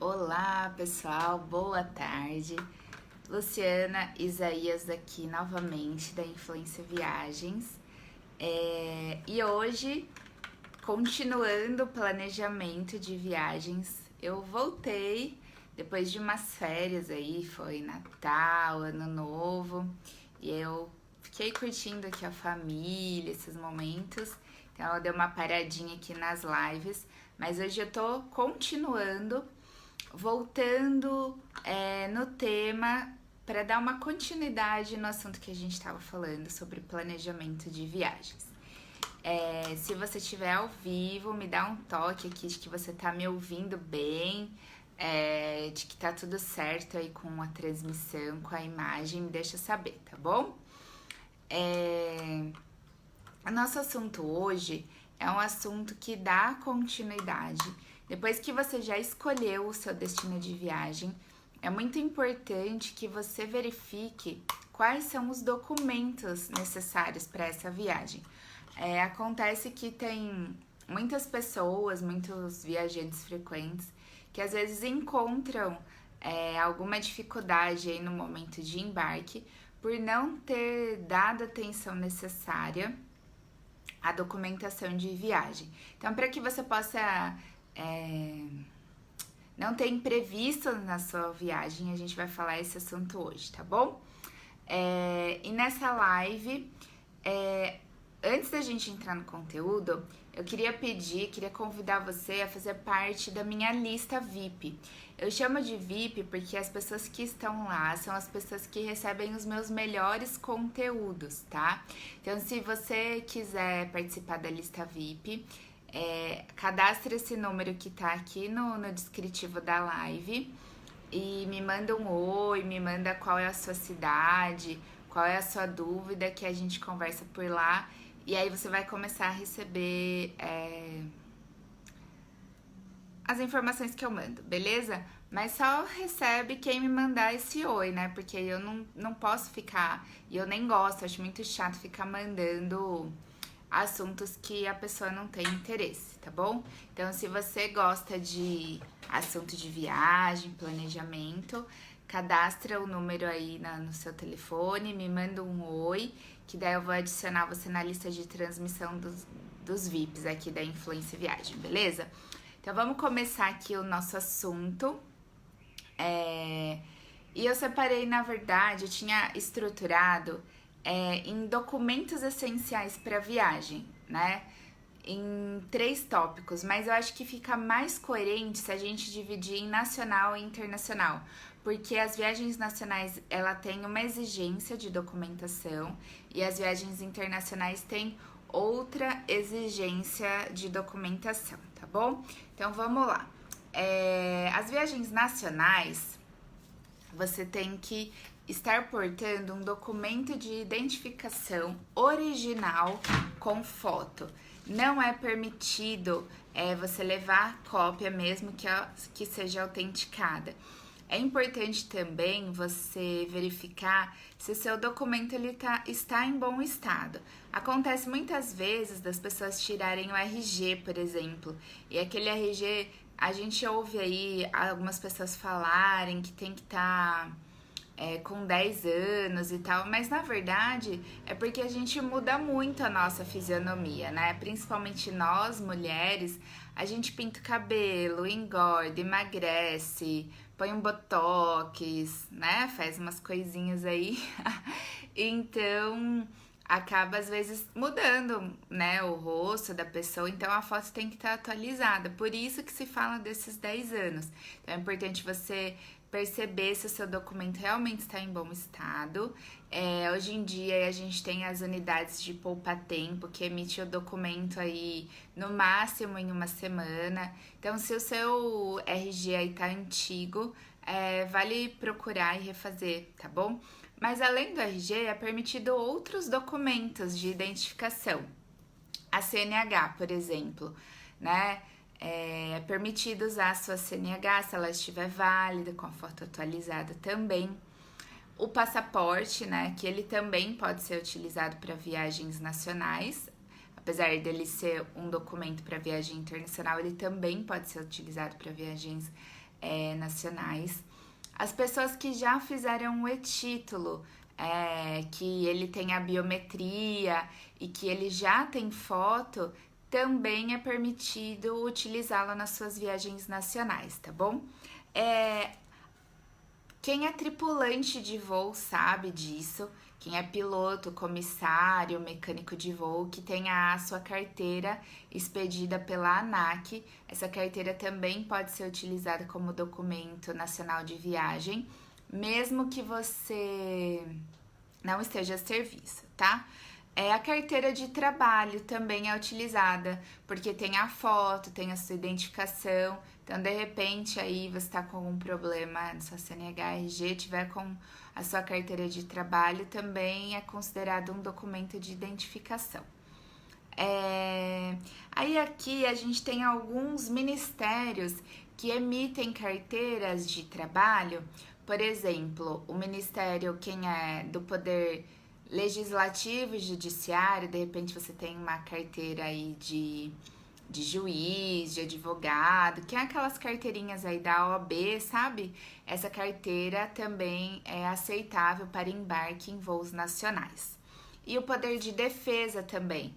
Olá, pessoal, boa tarde. Luciana Isaías aqui novamente da Influência Viagens. E hoje, continuando o planejamento de viagens, eu voltei depois de umas férias aí, foi Natal, Ano Novo, e eu fiquei curtindo aqui a família, esses momentos. Então eu dei uma paradinha aqui nas lives, mas hoje eu tô continuando voltando no tema para dar uma continuidade no assunto que a gente estava falando sobre planejamento de viagens. Se você estiver ao vivo, me dá um toque aqui de que você está me ouvindo bem, de que tá tudo certo aí com a transmissão, com a imagem, me deixa saber, tá bom? O nosso assunto hoje é um assunto que dá continuidade. Depois que você já escolheu o seu destino de viagem, é muito importante que você verifique quais são os documentos necessários para essa viagem. Acontece que tem muitas pessoas, muitos viajantes frequentes, que às vezes encontram alguma dificuldade aí no momento de embarque por não ter dado a atenção necessária à documentação de viagem. Então, para que você possa não ter imprevisto na sua viagem, a gente vai falar esse assunto hoje, tá bom? E nessa live, antes da gente entrar no conteúdo, eu queria convidar você a fazer parte da minha lista VIP. Eu chamo de VIP porque as pessoas que estão lá são as pessoas que recebem os meus melhores conteúdos, tá? Então, se você quiser participar da lista VIP, cadastre esse número que tá aqui no descritivo da live e me manda um oi, me manda qual é a sua cidade, qual é a sua dúvida, que a gente conversa por lá. E aí você vai começar a receber as informações que eu mando, beleza? Mas só recebe quem me mandar esse oi, né? Porque eu não posso ficar, e eu nem gosto, acho muito chato ficar mandando assuntos que a pessoa não tem interesse, tá bom? Então, se você gosta de assunto de viagem, planejamento, cadastra o número aí no seu telefone, me manda um oi, que daí eu vou adicionar você na lista de transmissão dos VIPs aqui da Influência Viagem, beleza? Então, vamos começar aqui o nosso assunto. E eu separei, na verdade, eu tinha estruturado em documentos essenciais para viagem, né? Em 3 tópicos, mas eu acho que fica mais coerente se a gente dividir em nacional e internacional, porque as viagens nacionais ela tem uma exigência de documentação e as viagens internacionais têm outra exigência de documentação, tá bom? Então vamos lá. As viagens nacionais, você tem que estar portando um documento de identificação original com foto. Não é permitido você levar cópia mesmo que seja autenticada. É importante também você verificar se o seu documento está em bom estado. Acontece muitas vezes das pessoas tirarem o RG, por exemplo, e aquele RG, a gente ouve aí algumas pessoas falarem que tem que estar com 10 anos e tal, mas na verdade é porque a gente muda muito a nossa fisionomia, né? Principalmente nós, mulheres, a gente pinta o cabelo, engorda, emagrece, põe um botox, né? Faz umas coisinhas aí. Então, acaba às vezes mudando, né, o rosto da pessoa, então a foto tem que estar atualizada. Por isso que se fala desses 10 anos. Então é importante você perceber se o seu documento realmente está em bom estado. Hoje em dia a gente tem as unidades de poupa-tempo que emite o documento aí no máximo em uma semana. Então, se o seu RG aí tá antigo, vale procurar e refazer, tá bom? Mas além do RG, é permitido outros documentos de identificação. A CNH, por exemplo, né? É permitido usar a sua CNH se ela estiver válida, com a foto atualizada também. O passaporte, né? Que ele também pode ser utilizado para viagens nacionais. Apesar dele ser um documento para viagem internacional, ele também pode ser utilizado para viagens nacionais. As pessoas que já fizeram o e-título, que ele tem a biometria e que ele já tem foto, também é permitido utilizá-lo nas suas viagens nacionais, tá bom? Quem é tripulante de voo sabe disso. Quem é piloto, comissário, mecânico de voo, que tenha a sua carteira expedida pela ANAC. Essa carteira também pode ser utilizada como documento nacional de viagem, mesmo que você não esteja a serviço, tá? A carteira de trabalho também é utilizada, porque tem a foto, tem a sua identificação. Então, de repente, aí você está com algum problema na sua CNH, RG, tiver com a sua carteira de trabalho, também é considerado um documento de identificação. Aí aqui a gente tem alguns ministérios que emitem carteiras de trabalho. Por exemplo, o ministério, quem é do Poder Legislativo e Judiciário, de repente você tem uma carteira aí de juiz, de advogado, que é aquelas carteirinhas aí da OAB, sabe? Essa carteira também é aceitável para embarque em voos nacionais. E o Poder de Defesa também,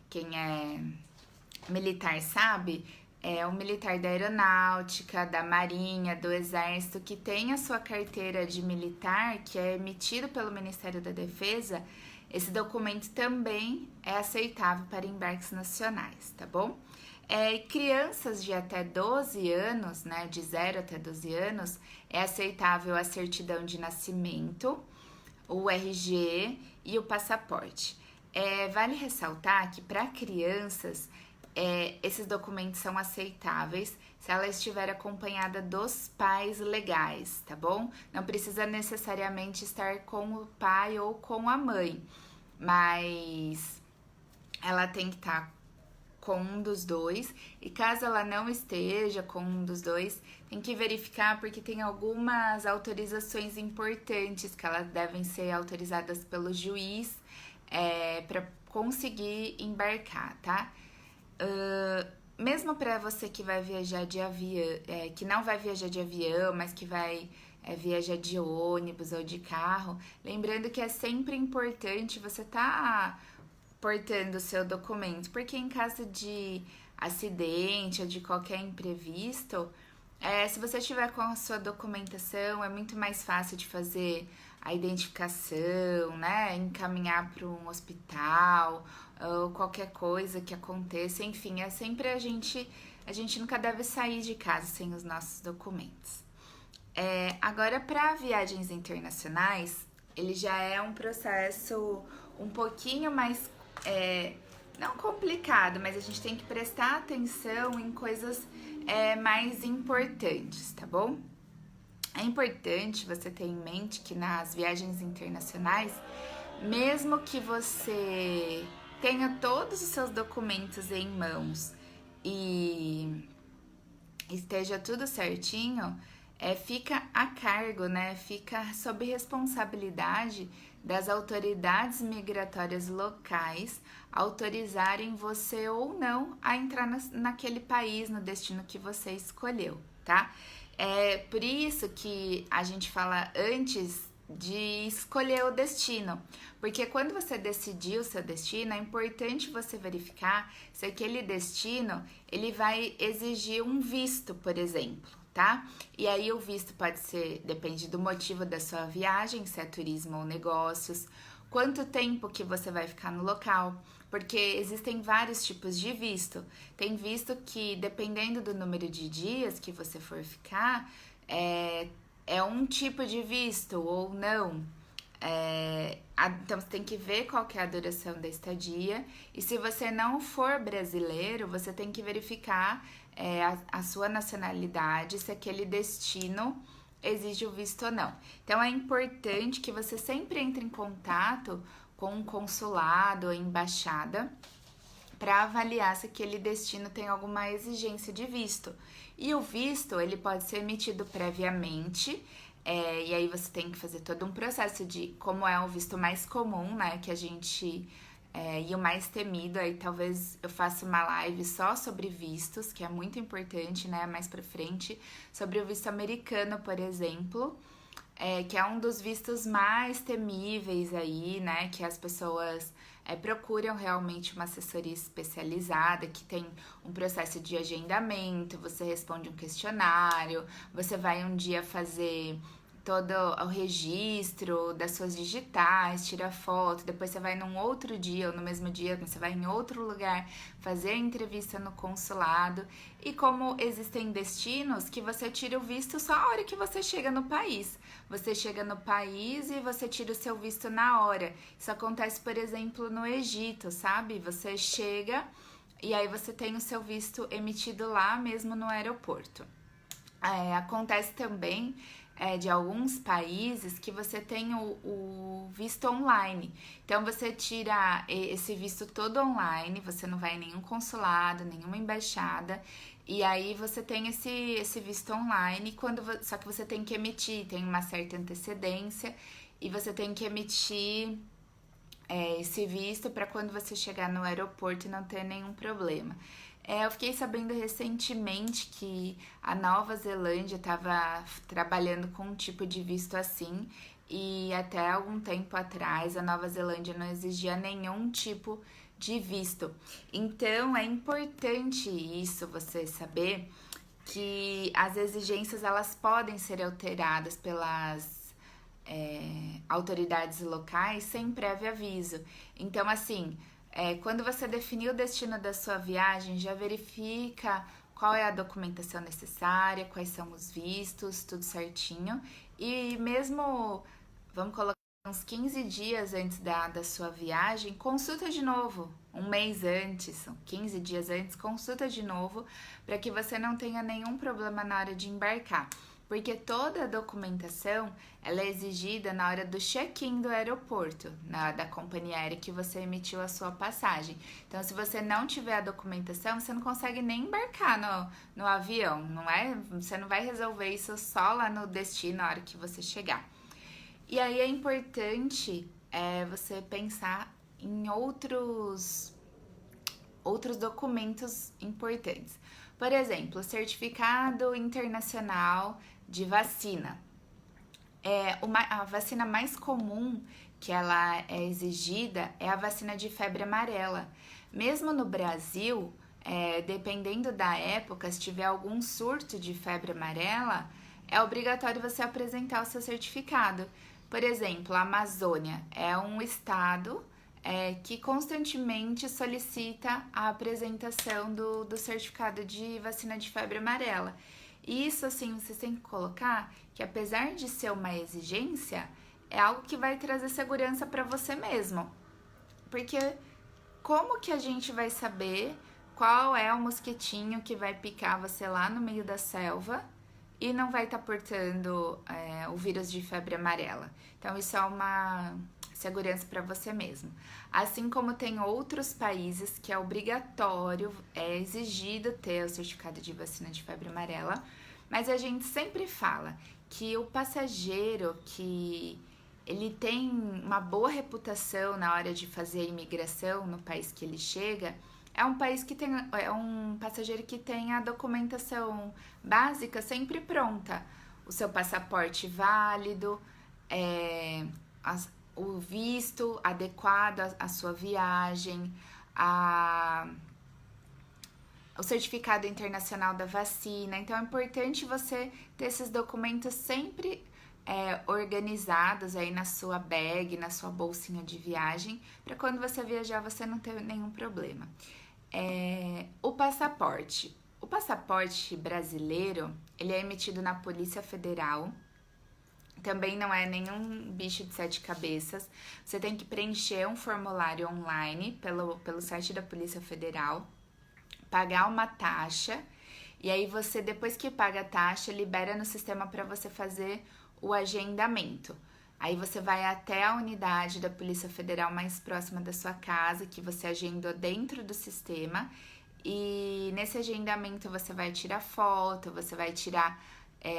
quem é militar sabe, é o militar da aeronáutica, da marinha, do exército, que tem a sua carteira de militar, que é emitido pelo Ministério da Defesa. Esse documento também é aceitável para embarques nacionais, tá bom? Crianças de até 12 anos, né, de 0 até 12 anos, é aceitável a certidão de nascimento, o RG e o passaporte. Vale ressaltar que para crianças, esses documentos são aceitáveis se ela estiver acompanhada dos pais legais, tá bom? Não precisa necessariamente estar com o pai ou com a mãe, mas ela tem que estar com um dos dois, e caso ela não esteja com um dos dois, tem que verificar, porque tem algumas autorizações importantes que elas devem ser autorizadas pelo juiz para conseguir embarcar, tá? Mesmo para você que vai viajar de avião, que não vai viajar de avião, mas que vai viajar de ônibus ou de carro, lembrando que é sempre importante você estar portando o seu documento, porque em caso de acidente ou de qualquer imprevisto, se você estiver com a sua documentação, é muito mais fácil de fazer a identificação, né? Encaminhar para um hospital ou qualquer coisa que aconteça. Enfim, é sempre a gente nunca deve sair de casa sem os nossos documentos. Agora, para viagens internacionais, ele já é um processo um pouquinho mais, não complicado, mas a gente tem que prestar atenção em coisas mais importantes, tá bom? É importante você ter em mente que nas viagens internacionais, mesmo que você tenha todos os seus documentos em mãos e esteja tudo certinho, fica a cargo, né? Fica sob responsabilidade das autoridades migratórias locais autorizarem você ou não a entrar naquele país, no destino que você escolheu, tá? É por isso que a gente fala antes de escolher o destino, porque quando você decidir o seu destino, é importante você verificar se aquele destino ele vai exigir um visto, por exemplo, tá? E aí o visto pode ser, depende do motivo da sua viagem, se é turismo ou negócios, quanto tempo que você vai ficar no local, porque existem vários tipos de visto. Tem visto que, dependendo do número de dias que você for ficar, é um tipo de visto ou não. Então, você tem que ver qual que é a duração da estadia. E se você não for brasileiro, você tem que verificar a sua nacionalidade, se aquele destino exige o visto ou não. Então, é importante que você sempre entre em contato com um consulado ou embaixada para avaliar se aquele destino tem alguma exigência de visto. E o visto, ele pode ser emitido previamente, e aí você tem que fazer todo um processo de como é o visto mais comum, né, que a gente E o mais temido, aí talvez eu faça uma live só sobre vistos, que é muito importante, né? Mais pra frente, sobre o visto americano, por exemplo, que é um dos vistos mais temíveis aí, né? Que as pessoas procuram realmente uma assessoria especializada, que tem um processo de agendamento, você responde um questionário, você vai um dia fazer todo o registro das suas digitais, tira foto, depois você vai num outro dia ou no mesmo dia, você vai em outro lugar fazer a entrevista no consulado. E como existem destinos que você tira o visto só a hora que você chega no país. Você chega no país e você tira o seu visto na hora. Isso acontece, por exemplo, no Egito, sabe? Você chega e aí você tem o seu visto emitido lá mesmo no aeroporto. Acontece também de alguns países que você tem o visto online. Então você tira esse visto todo online, você não vai em nenhum consulado, nenhuma embaixada, e aí você tem esse visto online, só que você tem que emitir, tem uma certa antecedência, e você tem que emitir esse visto para quando você chegar no aeroporto e não ter nenhum problema. Eu fiquei sabendo recentemente que a Nova Zelândia estava trabalhando com um tipo de visto assim, e até algum tempo atrás a Nova Zelândia não exigia nenhum tipo de visto. Então é importante isso, você saber que as exigências elas podem ser alteradas pelas autoridades locais sem prévio aviso. Então, assim, quando você definir o destino da sua viagem, já verifica qual é a documentação necessária, quais são os vistos, tudo certinho. E mesmo, vamos colocar uns 15 dias antes da sua viagem, consulta de novo. Um mês antes, 15 dias antes, consulta de novo para que você não tenha nenhum problema na hora de embarcar. Porque toda a documentação ela é exigida na hora do check-in do aeroporto, da companhia aérea que você emitiu a sua passagem. Então, se você não tiver a documentação, você não consegue nem embarcar no avião, não é? Você não vai resolver isso só lá no destino, na hora que você chegar. E aí é importante você pensar em outros documentos importantes. Por exemplo, certificado internacional de vacina. A vacina mais comum que ela é exigida é a vacina de febre amarela. Mesmo no Brasil, dependendo da época, se tiver algum surto de febre amarela, é obrigatório você apresentar o seu certificado. Por exemplo, a Amazônia é um estado que constantemente solicita a apresentação do certificado de vacina de febre amarela. E isso, assim, vocês têm que colocar que, apesar de ser uma exigência, é algo que vai trazer segurança para você mesmo. Porque como que a gente vai saber qual é o mosquitinho que vai picar você lá no meio da selva e não vai estar portando o vírus de febre amarela? Então, isso é uma segurança para você mesmo. Assim como tem outros países que é obrigatório, é exigido ter o certificado de vacina de febre amarela, mas a gente sempre fala que o passageiro que ele tem uma boa reputação na hora de fazer a imigração no país que ele chega, é um passageiro que tem a documentação básica sempre pronta. O seu passaporte válido, o visto adequado à sua viagem, o certificado internacional da vacina. Então é importante você ter esses documentos sempre organizados aí na sua bag, na sua bolsinha de viagem, para quando você viajar você não ter nenhum problema. O passaporte. O passaporte brasileiro, ele é emitido na Polícia Federal. Também não é nenhum bicho de 7 cabeças. Você tem que preencher um formulário online pelo site da Polícia Federal, pagar uma taxa, e aí você, depois que paga a taxa, libera no sistema para você fazer o agendamento. Aí você vai até a unidade da Polícia Federal mais próxima da sua casa, que você agendou dentro do sistema, e nesse agendamento você vai tirar foto, você vai tirar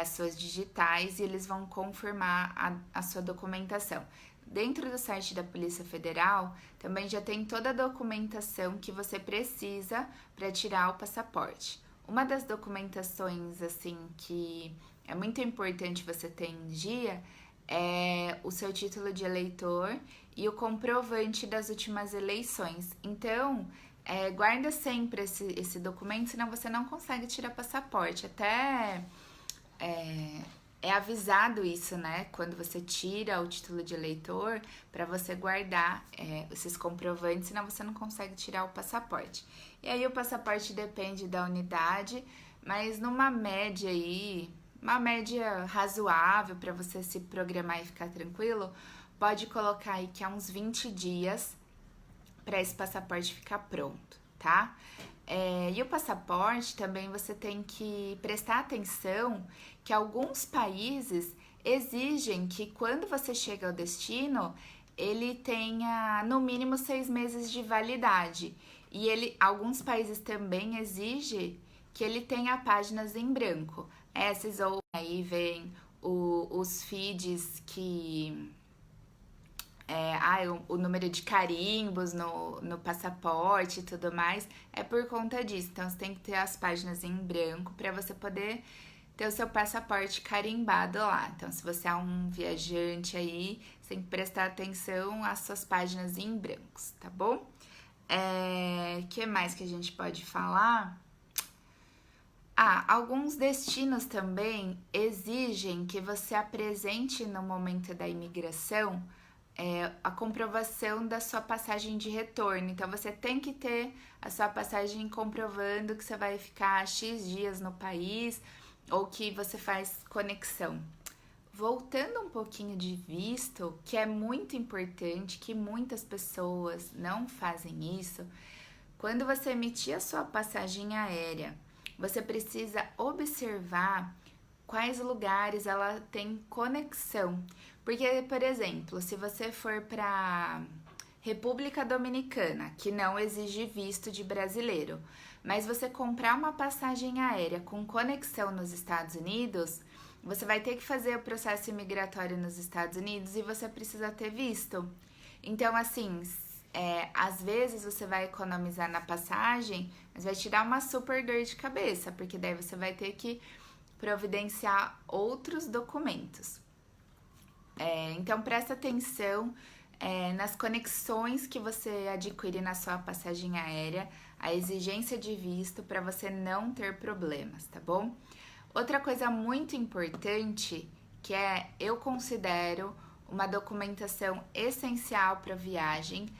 as suas digitais e eles vão confirmar a sua documentação. dentro do site da Polícia Federal também já tem toda a documentação que você precisa para tirar o passaporte. Uma das documentações assim que é muito importante você ter em dia é o seu título de eleitor e o comprovante das últimas eleições. Então, guarda sempre esse documento, senão você não consegue tirar passaporte. Até é avisado isso, né? Quando você tira o título de eleitor, para você guardar esses comprovantes, senão você não consegue tirar o passaporte. E aí o passaporte depende da unidade, mas numa média aí, uma média razoável para você se programar e ficar tranquilo, pode colocar aí que há uns 20 dias para esse passaporte ficar pronto, tá? E o passaporte também você tem que prestar atenção que alguns países exigem que quando você chega ao destino, ele tenha no mínimo 6 meses de validade. E alguns países também exigem que ele tenha páginas em branco. Esses ou aí vem os feeds que o número de carimbos no passaporte e tudo mais, é por conta disso. Então, você tem que ter as páginas em branco para você poder ter o seu passaporte carimbado lá. Então, se você é um viajante aí, você tem que prestar atenção às suas páginas em brancos, tá bom? Que mais que a gente pode falar? Alguns destinos também exigem que você apresente no momento da imigração a comprovação da sua passagem de retorno. Então, você tem que ter a sua passagem comprovando que você vai ficar X dias no país ou que você faz conexão. Voltando um pouquinho de visto, que é muito importante, que muitas pessoas não fazem isso, quando você emitir a sua passagem aérea, você precisa observar quais lugares ela tem conexão. Porque, por exemplo, se você for para República Dominicana, que não exige visto de brasileiro, mas você comprar uma passagem aérea com conexão nos Estados Unidos, você vai ter que fazer o processo imigratório nos Estados Unidos e você precisa ter visto. Então, assim, às vezes você vai economizar na passagem, mas vai te dar uma super dor de cabeça, porque daí você vai ter que providenciar outros documentos. Então, presta atenção nas conexões que você adquire na sua passagem aérea, a exigência de visto para você não ter problemas, tá bom? Outra coisa muito importante que eu considero uma documentação essencial para viagem,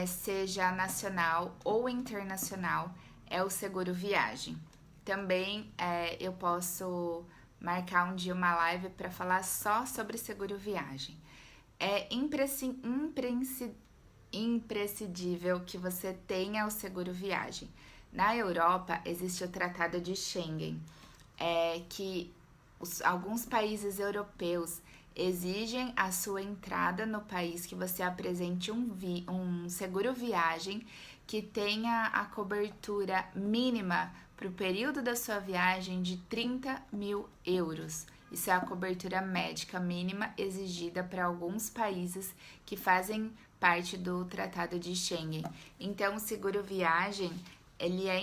seja nacional ou internacional, é o seguro viagem. Também eu posso marcar um dia uma live para falar só sobre seguro viagem. É imprescindível que você tenha o seguro viagem. Na Europa existe o Tratado de Schengen, que alguns países europeus exigem a sua entrada no país que você apresente um seguro viagem que tenha a cobertura mínima para o período da sua viagem de 30 mil euros. Isso é a cobertura médica mínima exigida para alguns países que fazem parte do Tratado de Schengen. Então, o seguro viagem, ele é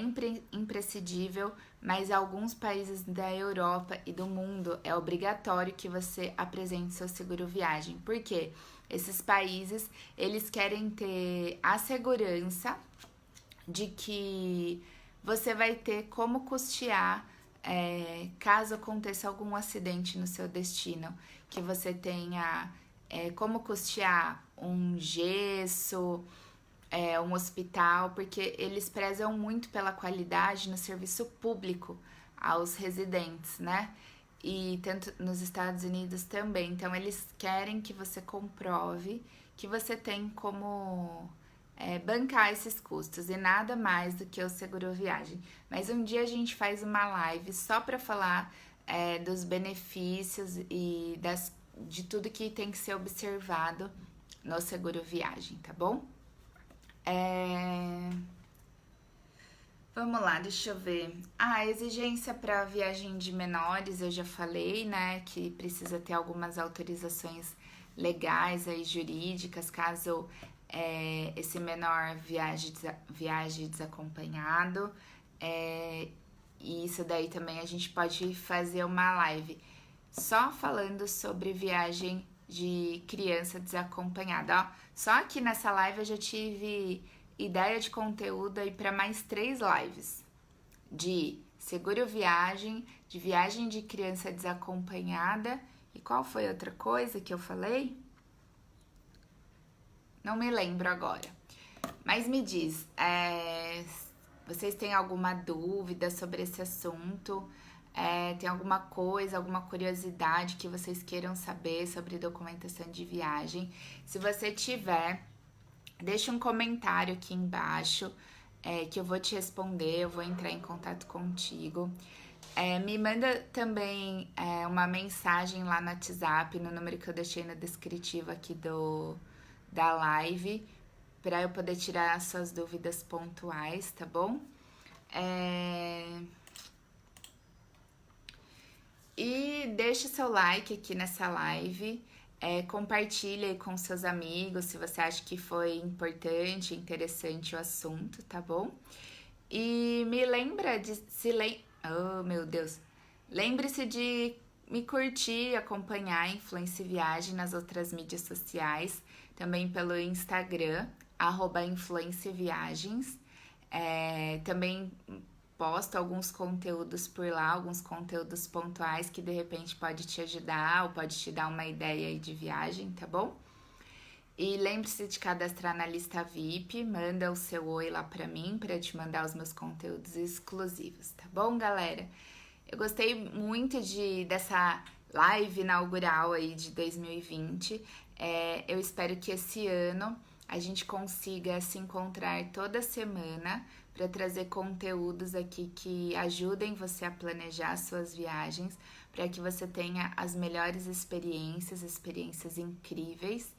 imprescindível, mas alguns países da Europa e do mundo é obrigatório que você apresente seu seguro viagem. Por quê? Esses países, eles querem ter a segurança de que você vai ter como custear caso aconteça algum acidente no seu destino, que você tenha como custear um gesso, um hospital, porque eles prezam muito pela qualidade no serviço público aos residentes, né? E tanto nos Estados Unidos também. Então, eles querem que você comprove que você tem como bancar esses custos e nada mais do que o seguro viagem. Mas um dia a gente faz uma live só para falar dos benefícios e de tudo que tem que ser observado no seguro viagem, tá bom? Vamos lá, deixa eu ver. A exigência para viagem de menores, eu já falei, né? Que precisa ter algumas autorizações legais aí, jurídicas, caso esse menor viaje desacompanhado. E isso daí também a gente pode fazer uma live só falando sobre viagem de criança desacompanhada. Ó, só aqui nessa live eu já tive ideia de conteúdo aí para mais 3 lives de seguro viagem, de viagem de criança desacompanhada. E qual foi outra coisa que eu falei? Não me lembro agora. Mas me diz, vocês têm alguma dúvida sobre esse assunto? Tem alguma coisa, alguma curiosidade que vocês queiram saber sobre documentação de viagem? Se você tiver, deixa um comentário aqui embaixo, que eu vou te responder, eu vou entrar em contato contigo. Me manda também uma mensagem lá no WhatsApp, no número que eu deixei no descritivo aqui da live, para eu poder tirar as suas dúvidas pontuais, tá bom? E deixa o seu like aqui nessa live, compartilha aí com seus amigos se você acha que foi importante, interessante o assunto, tá bom? E me lembra de oh, meu Deus! Lembre-se de me curtir, acompanhar Influência Viagem nas outras mídias sociais, também pelo Instagram, @influenciaviagens. Também posto alguns conteúdos por lá, alguns conteúdos pontuais que de repente pode te ajudar ou pode te dar uma ideia aí de viagem, tá bom? E lembre-se de cadastrar na lista VIP, manda o seu oi lá pra mim, pra te mandar os meus conteúdos exclusivos, tá bom, galera? Eu gostei muito dessa live inaugural aí de 2020. Eu espero que esse ano a gente consiga se encontrar toda semana para trazer conteúdos aqui que ajudem você a planejar suas viagens, para que você tenha as melhores experiências incríveis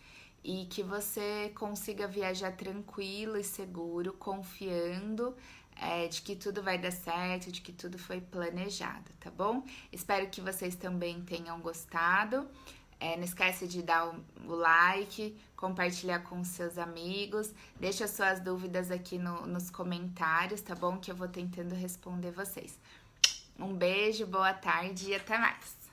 e que você consiga viajar tranquilo e seguro, confiando de que tudo vai dar certo, de que tudo foi planejado, tá bom? Espero que vocês também tenham gostado. Não esquece de dar o like, compartilhar com seus amigos, deixa suas dúvidas aqui nos comentários, tá bom? Que eu vou tentando responder vocês. Um beijo, boa tarde e até mais!